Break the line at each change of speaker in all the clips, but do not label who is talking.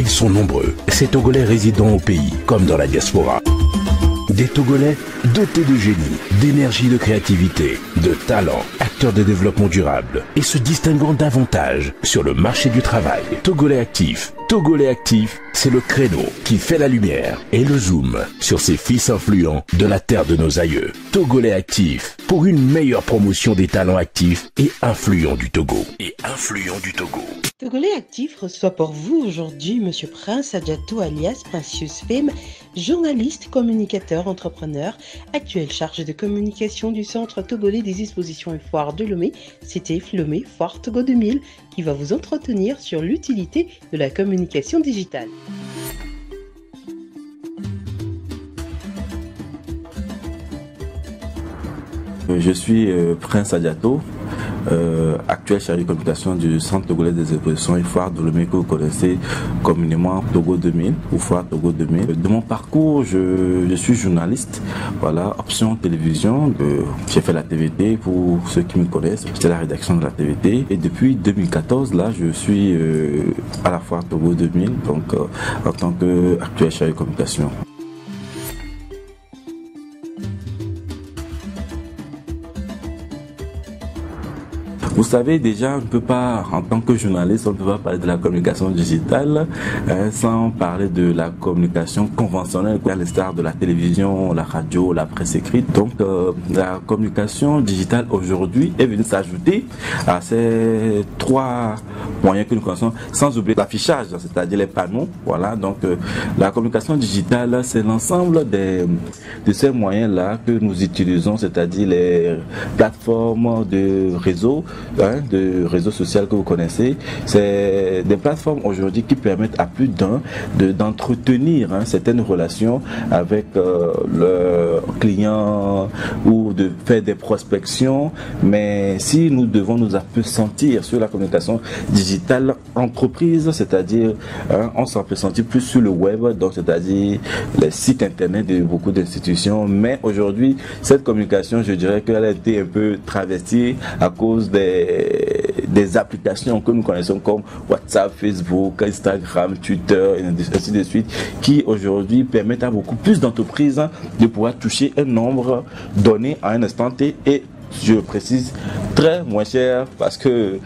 Ils sont nombreux, ces Togolais résidant au pays comme dans la diaspora. Des Togolais dotés de génie, d'énergie, de créativité, de talent, acteurs de développement durable et se distinguant davantage sur le marché du travail. Togolais actifs. Togolais actifs, c'est le créneau qui fait la lumière et le zoom sur ces fils influents de la terre de nos aïeux. Togolais actifs, pour une meilleure promotion des talents actifs et influents du Togo.
Togolais Actif reçoit pour vous aujourd'hui Monsieur Prince Adjato alias Princius Femme, journaliste, communicateur, entrepreneur, actuel chargé de communication du Centre Togolais des Expositions et Foires de Lomé, CTF Lomé Foire Togo 2000, qui va vous entretenir sur l'utilité de la communication digitale.
Je suis Prince Adjato, actuel chargé de communication du Centre Togolais des Expositions et Foires de Lomé que vous connaissez communément Togo 2000 ou Foire Togo 2000. De mon parcours, je suis journaliste, voilà, option télévision. J'ai fait la TVT pour ceux qui me connaissent, j'étais à la rédaction de la TVT et depuis 2014, là, je suis à la Foire Togo 2000, donc en tant qu'actuel chargé de communication. Vous savez déjà, on ne peut pas, en tant que journaliste, on ne peut pas parler de la communication digitale sans parler de la communication conventionnelle, à l'instar de la télévision, la radio, la presse écrite. Donc la communication digitale aujourd'hui est venue s'ajouter à ces trois moyens que nous connaissons, sans oublier l'affichage, c'est-à-dire les panneaux. Voilà, donc la communication digitale, c'est l'ensemble de ces moyens-là que nous utilisons, c'est-à-dire les plateformes de réseau social que vous connaissez. C'est des plateformes aujourd'hui qui permettent à plus d'un d'entretenir certaines relations avec leurs clients ou de faire des prospections. Mais si nous devons nous appesantir sur la communication digitale entreprise, c'est-à-dire on s'appesantit plus sur le web, donc c'est-à-dire les sites internet de beaucoup d'institutions. Mais aujourd'hui, cette communication, je dirais qu'elle a été un peu travestie à cause des applications que nous connaissons comme WhatsApp, Facebook, Instagram, Twitter, et ainsi de suite, qui aujourd'hui permettent à beaucoup plus d'entreprises de pouvoir toucher un nombre donné à un instant T et je précise très moins cher parce que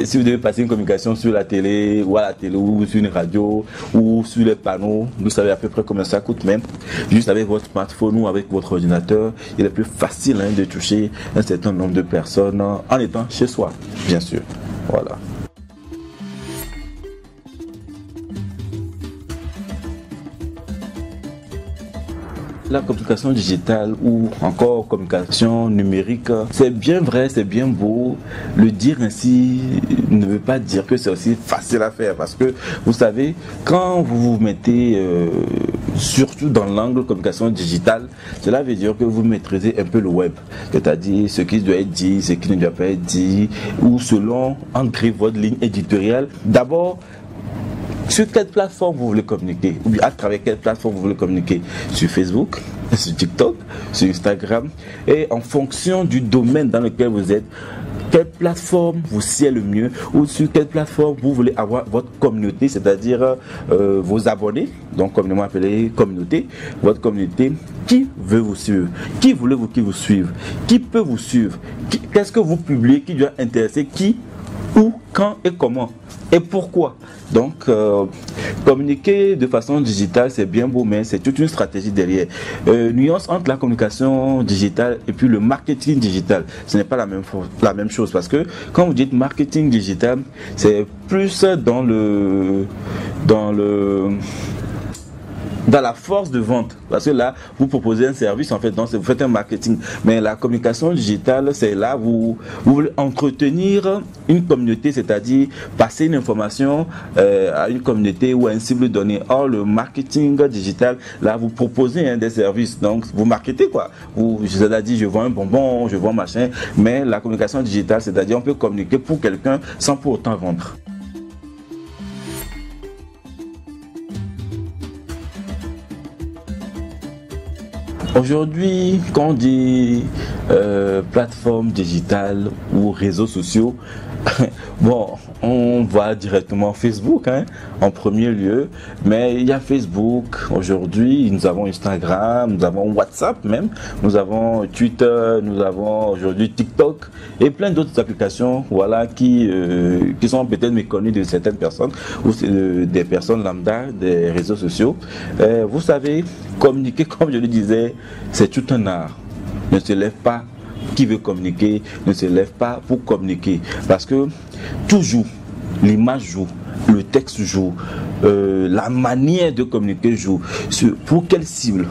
si vous devez passer une communication sur la télé ou à la télé ou sur une radio ou sur les panneaux, vous savez à peu près combien ça coûte même. Juste avec votre smartphone ou avec votre ordinateur, il est plus facile de toucher un certain nombre de personnes en étant chez soi, bien sûr. Voilà. La communication digitale ou encore communication numérique, c'est bien vrai, c'est bien beau. Le dire ainsi ne veut pas dire que c'est aussi facile à faire parce que vous savez, quand vous vous mettez surtout dans l'angle communication digitale, cela veut dire que vous maîtrisez un peu le web, c'est-à-dire ce qui doit être dit, ce qui ne doit pas être dit, ou selon ancrer votre ligne éditoriale. D'abord, sur quelle plateforme vous voulez communiquer ou bien à travers quelle plateforme vous voulez communiquer? Sur Facebook, sur TikTok, sur Instagram, et en fonction du domaine dans lequel vous êtes, quelle plateforme vous sied le mieux ou sur quelle plateforme vous voulez avoir votre communauté, c'est-à-dire vos abonnés, donc communément appelé communauté, votre communauté. Qui veut vous suivre? Qui voulez-vous qui vous suive? Qui peut vous suivre? Qu'est-ce que vous publiez qui doit intéresser qui? Où, quand et comment et pourquoi. Donc communiquer de façon digitale c'est bien beau, mais c'est toute une stratégie derrière. Nuance entre la communication digitale et puis le marketing digital, ce n'est pas la même chose parce que quand vous dites marketing digital, c'est plus dans la force de vente, parce que là vous proposez un service en fait, donc vous faites un marketing. Mais la communication digitale, c'est là vous voulez entretenir une communauté, c'est-à-dire passer une information à une communauté ou à une cible donnée. Or le marketing digital, là vous proposez des services, donc vous marketez quoi. C'est-à-dire je vends un bonbon, je vends machin. Mais la communication digitale, c'est-à-dire on peut communiquer pour quelqu'un sans pour autant vendre. Aujourd'hui, quand on dit plateforme digitale ou réseaux sociaux, bon, on voit directement Facebook en premier lieu, mais il y a Facebook aujourd'hui, nous avons Instagram, nous avons WhatsApp même, nous avons Twitter, nous avons aujourd'hui TikTok et plein d'autres applications qui sont peut-être méconnues de certaines personnes ou des personnes lambda des réseaux sociaux. Vous savez, communiquer, comme je le disais, c'est tout un art. Ne se lève pas qui veut communiquer, ne se lève pas pour communiquer, parce que tout joue, l'image joue, le texte joue, la manière de communiquer joue. Pour quelle cible?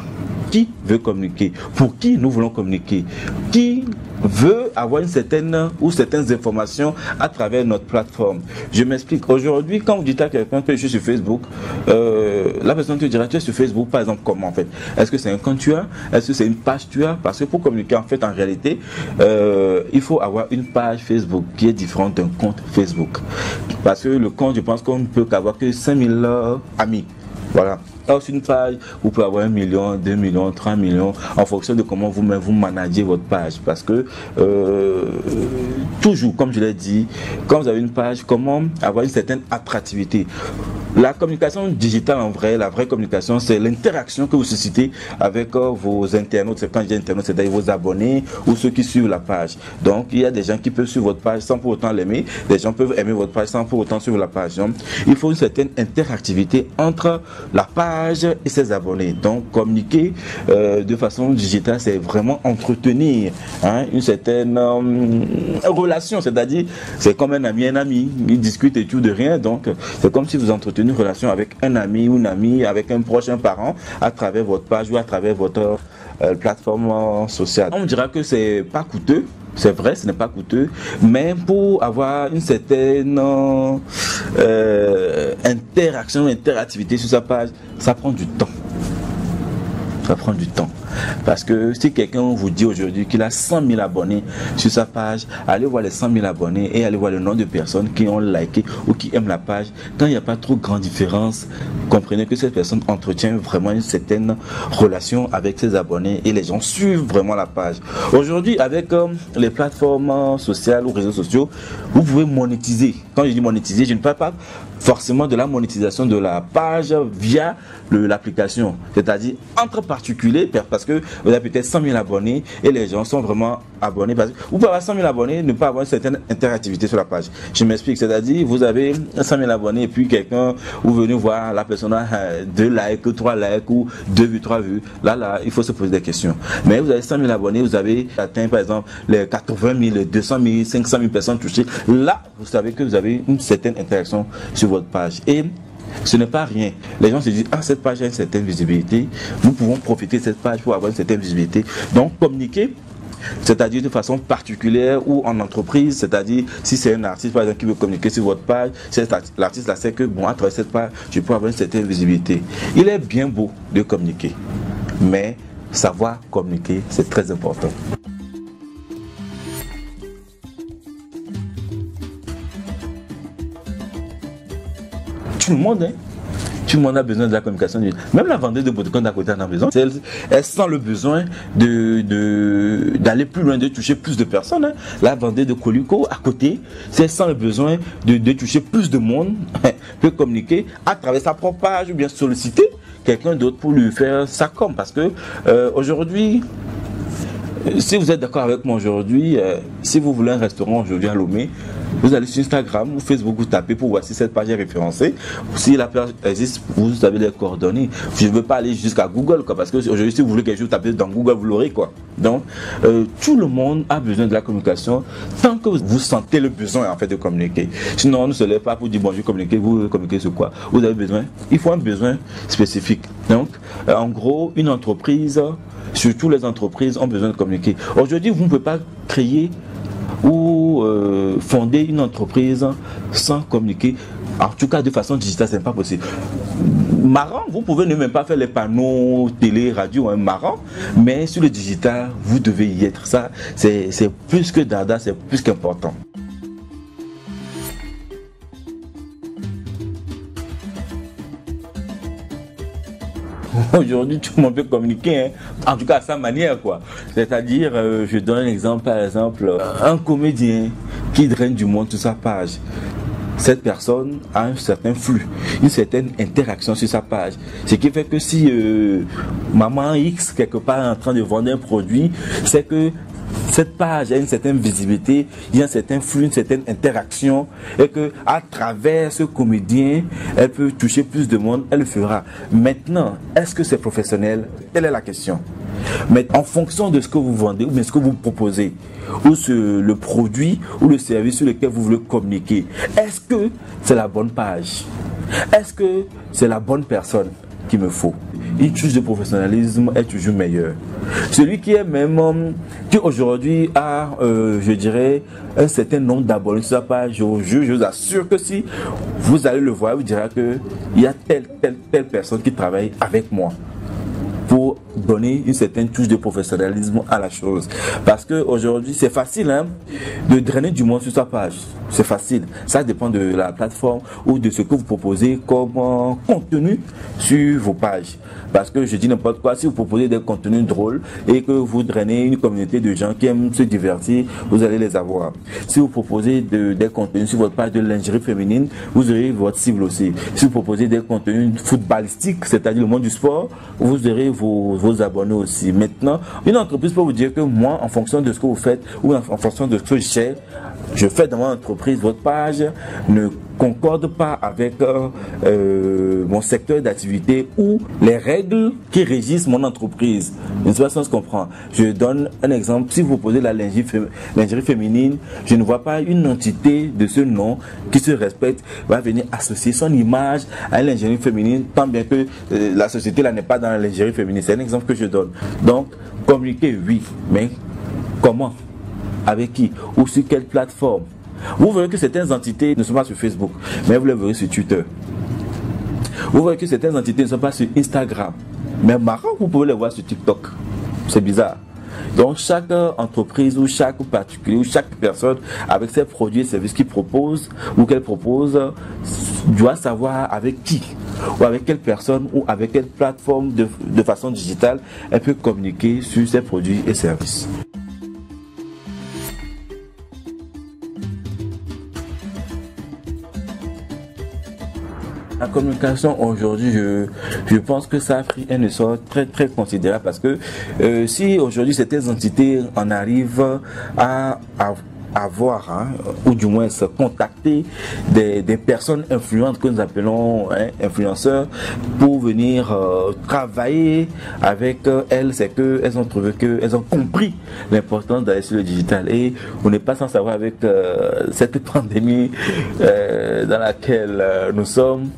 Qui veut communiquer? Pour qui nous voulons communiquer? Qui veut avoir une certaine ou certaines informations à travers notre plateforme? Je m'explique. Aujourd'hui, quand vous dites à quelqu'un que je suis sur Facebook, la personne te dira: tu es sur Facebook, par exemple, comment en fait? Est-ce que c'est un compte tu as? Est-ce que c'est une page tu as? Parce que pour communiquer, en fait, en réalité, il faut avoir une page Facebook qui est différente d'un compte Facebook. Parce que le compte, je pense qu'on ne peut qu'avoir que 5000 amis. Voilà. Alors, sur une page, vous pouvez avoir 1 million, 2 millions, 3 millions, en fonction de comment vous-même vous managez votre page. Parce que, toujours, comme je l'ai dit, quand vous avez une page, comment avoir une certaine attractivité? La communication digitale, en vrai, la vraie communication, c'est l'interaction que vous suscitez avec vos internautes. Quand je dis internautes, c'est-à-dire vos abonnés ou ceux qui suivent la page. Donc, il y a des gens qui peuvent suivre votre page sans pour autant l'aimer. Des gens peuvent aimer votre page sans pour autant suivre la page. Donc, il faut une certaine interactivité entre la page et ses abonnés. Donc, communiquer de façon digitale, c'est vraiment entretenir une certaine relation. C'est-à-dire, c'est comme un ami, ils discutent et tout de rien. Donc, c'est comme si vous entretenez une relation avec un ami ou une amie, avec un proche, un parent, à travers votre page ou à travers votre plateforme sociale. On dira que c'est pas coûteux. C'est vrai, ce n'est pas coûteux, mais pour avoir une certaine interaction, interactivité sur sa page, ça prend du temps. Ça prend du temps. Parce que si quelqu'un vous dit aujourd'hui qu'il a 100 000 abonnés sur sa page, allez voir les 100 000 abonnés et allez voir le nombre de personnes qui ont liké ou qui aiment la page. Quand il n'y a pas trop grande différence, comprenez que cette personne entretient vraiment une certaine relation avec ses abonnés et les gens suivent vraiment la page. Aujourd'hui, avec les plateformes sociales ou réseaux sociaux, vous pouvez monétiser. Quand je dis monétiser, je ne parle pas forcément de la monétisation de la page via l'application, c'est-à-dire entre particuliers, parce que vous avez peut-être 100 000 abonnés et les gens sont vraiment abonnés. Parce que vous pouvez avoir 100 000 abonnés, ne pas avoir une certaine interactivité sur la page. Je m'explique, c'est-à-dire vous avez 100 000 abonnés et puis quelqu'un, vous venez voir la personne a 2 likes, 3 likes ou 2 vues, 3 vues. Là, il faut se poser des questions. Mais vous avez 100 000 abonnés, vous avez atteint par exemple les 80 000, les 200 000, 500 000 personnes touchées. Là, vous savez que vous avez une certaine interaction sur votre page. Et ce n'est pas rien. Les gens se disent: ah, cette page a une certaine visibilité, nous pouvons profiter de cette page pour avoir une certaine visibilité. Donc, communiquer, c'est-à-dire de façon particulière ou en entreprise, c'est-à-dire si c'est un artiste par exemple qui veut communiquer sur votre page, l'artiste là sait que bon, à travers cette page, je peux avoir une certaine visibilité. Il est bien beau de communiquer, mais savoir communiquer, c'est très important. Tout le monde, tout le monde a besoin de la communication. Même la vendeuse de boutons d'à côté en a besoin. Elle sent le besoin d'aller plus loin, de toucher plus de personnes. La vendeuse de colico à côté, si elle sent le besoin de toucher plus de monde, peut communiquer à travers sa propre page ou bien solliciter quelqu'un d'autre pour lui faire sa com. Parce que aujourd'hui, si vous êtes d'accord avec moi aujourd'hui, si vous voulez un restaurant aujourd'hui à Lomé, vous allez sur Instagram ou Facebook, vous tapez pour voir si cette page est référencée. Si la page existe, vous avez les coordonnées. Je ne veux pas aller jusqu'à Google, parce que aujourd'hui, si vous voulez quelque chose, tapez dans Google, vous l'aurez, quoi. Donc, tout le monde a besoin de la communication tant que vous sentez le besoin, en fait, de communiquer. Sinon, on ne se lève pas pour dire: bon, je vais communiquer, vous communiquez sur quoi? Vous avez besoin. Il faut un besoin spécifique. Donc, en gros, une entreprise, surtout les entreprises, ont besoin de communiquer. Aujourd'hui, vous ne pouvez pas créer ou fonder une entreprise sans communiquer, en tout cas de façon digitale, ce n'est pas possible. Marrant, vous pouvez ne même pas faire les panneaux télé, radio, marrant, mais sur le digital, vous devez y être. Ça, c'est plus que dada, c'est plus qu'important. Aujourd'hui, tout le monde peut communiquer, en tout cas à sa manière, quoi. C'est-à-dire, je donne un exemple, par exemple, un comédien qui draine du monde sur sa page. cette personne a un certain flux, une certaine interaction sur sa page. Ce qui fait que si maman X quelque part est en train de vendre un produit, c'est que cette page a une certaine visibilité, il y a un certain flux, une certaine interaction, et que à travers ce comédien, elle peut toucher plus de monde, elle le fera. Maintenant, est-ce que c'est professionnel? Telle est la question. Mais en fonction de ce que vous vendez ou bien ce que vous proposez, ou le produit ou le service sur lequel vous voulez communiquer, est-ce que c'est la bonne page? Est-ce que c'est la bonne personne qu'il me faut? Une touche de professionnalisme est toujours meilleure. Celui qui est même, qui aujourd'hui a, je dirais, un certain nombre d'abonnés sur sa page, je vous assure que si vous allez le voir, vous direz qu'il y a telle personne qui travaille avec moi, pour donner une certaine touche de professionnalisme à la chose. Parce qu'aujourd'hui, c'est facile de drainer du monde sur sa page. C'est facile. Ça dépend de la plateforme ou de ce que vous proposez comme contenu sur vos pages. Parce que je dis n'importe quoi, si vous proposez des contenus drôles et que vous drainez une communauté de gens qui aiment se divertir, vous allez les avoir. Si vous proposez des contenus sur votre page de lingerie féminine, vous aurez votre cible aussi. Si vous proposez des contenus footballistiques, c'est-à-dire le monde du sport, vous aurez vos abonnés aussi. Maintenant, une entreprise peut vous dire que moi, en fonction de ce que vous faites ou en fonction de ce que je fais dans mon entreprise, votre page ne concorde pas avec mon secteur d'activité ou les règles qui régissent mon entreprise. Une façon se comprend. Je donne un exemple. Si vous posez la lingerie féminine, je ne vois pas une entité de ce nom qui se respecte va venir associer son image à une lingerie féminine, tant bien que la société là n'est pas dans la lingerie féminine. C'est un exemple que je donne. Donc, communiquer, oui, mais comment? Avec qui? Ou sur quelle plateforme? Vous verrez que certaines entités ne sont pas sur Facebook, mais vous les verrez sur Twitter. Vous verrez que certaines entités ne sont pas sur Instagram, mais marrant, vous pouvez les voir sur TikTok. C'est bizarre. Donc chaque entreprise ou chaque particulier ou chaque personne avec ses produits et services qu'il propose ou qu'elle propose doit savoir avec qui ou avec quelle personne ou avec quelle plateforme de façon digitale elle peut communiquer sur ses produits et services. La communication aujourd'hui, je pense que ça a pris un essor très très considérable parce que si aujourd'hui certaines entités en arrivent à avoir, ou du moins se contacter des personnes influentes que nous appelons influenceurs pour venir travailler avec elles, c'est qu'elles ont trouvé qu'elles ont compris l'importance d'aller sur le digital. Et on n'est pas sans savoir avec cette pandémie dans laquelle nous sommes,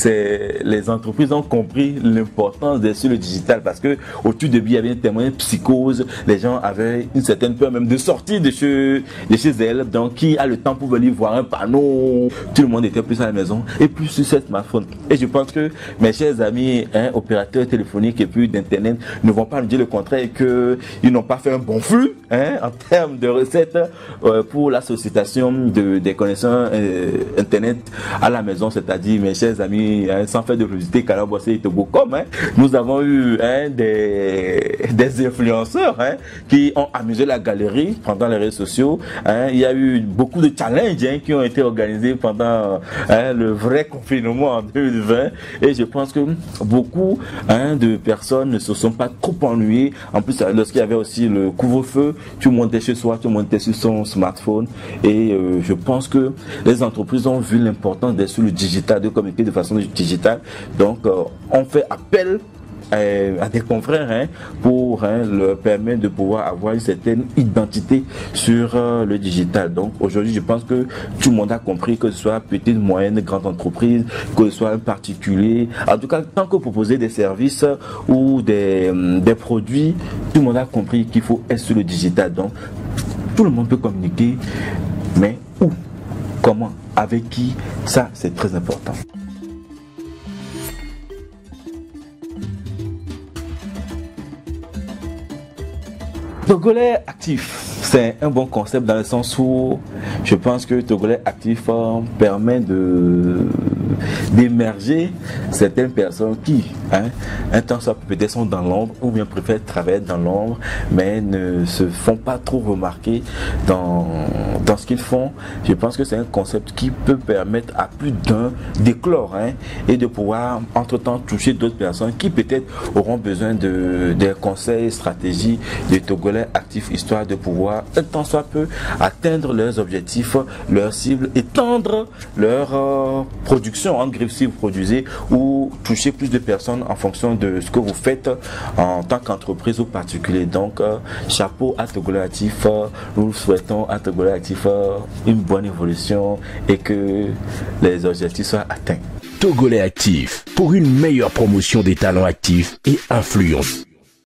les entreprises ont compris l'importance d'aller sur le digital parce que au tout début il y avait tellement de psychose, les gens avaient une certaine peur même de sortir de chez elles, donc qui a le temps pour venir voir un panneau, tout le monde était plus à la maison et plus sur cette smartphone. Et je pense que mes chers amis opérateurs téléphoniques et puis d'internet ne vont pas nous dire le contraire et qu'ils n'ont pas fait un bon flux en termes de recettes pour la sollicitation des connexions internet à la maison, c'est-à-dire mes chers amis, sans faire de publicité, Calabosé et Togocom, nous avons eu des influenceurs qui ont amusé la galerie pendant les réseaux sociaux. Il y a eu beaucoup de challenges qui ont été organisés pendant le vrai confinement en 2020 et je pense que beaucoup de personnes ne se sont pas trop ennuyées. En plus, lorsqu'il y avait aussi le couvre-feu, tout le monde était chez soi, tout le monde était sur son smartphone et je pense que les entreprises ont vu l'importance d'être sur le digital, de communiquer de façon digitale. Donc, on fait appel à des confrères pour leur permettre de pouvoir avoir une certaine identité sur le digital. Donc aujourd'hui je pense que tout le monde a compris, que ce soit petite, moyenne, grande entreprise, que ce soit un particulier, en tout cas tant que vous proposez des services ou des produits, tout le monde a compris qu'il faut être sur le digital. Donc tout le monde peut communiquer, mais où, comment, avec qui, ça c'est très important. Togolais actif, c'est un bon concept dans le sens où je pense que Togolais actif permet d'émerger certaines personnes qui hein, un temps soit peut-être sont dans l'ombre ou bien préfèrent travailler dans l'ombre, mais ne se font pas trop remarquer dans ce qu'ils font. Je pense que c'est un concept qui peut permettre à plus d'un d'éclore, hein, et de pouvoir entre-temps toucher d'autres personnes qui peut-être auront besoin des conseils, stratégies des Togolais actifs, histoire de pouvoir un temps soit peu atteindre leurs objectifs, leurs cibles, étendre leur production en griffe si vous produisez, ou toucher plus de personnes en fonction de ce que vous faites en tant qu'entreprise ou particulier. Donc chapeau à Togolais Actif, nous souhaitons à Togolais Actif une bonne évolution et que les objectifs soient atteints.
Togolais Actif, pour une meilleure promotion des talents actifs et influents.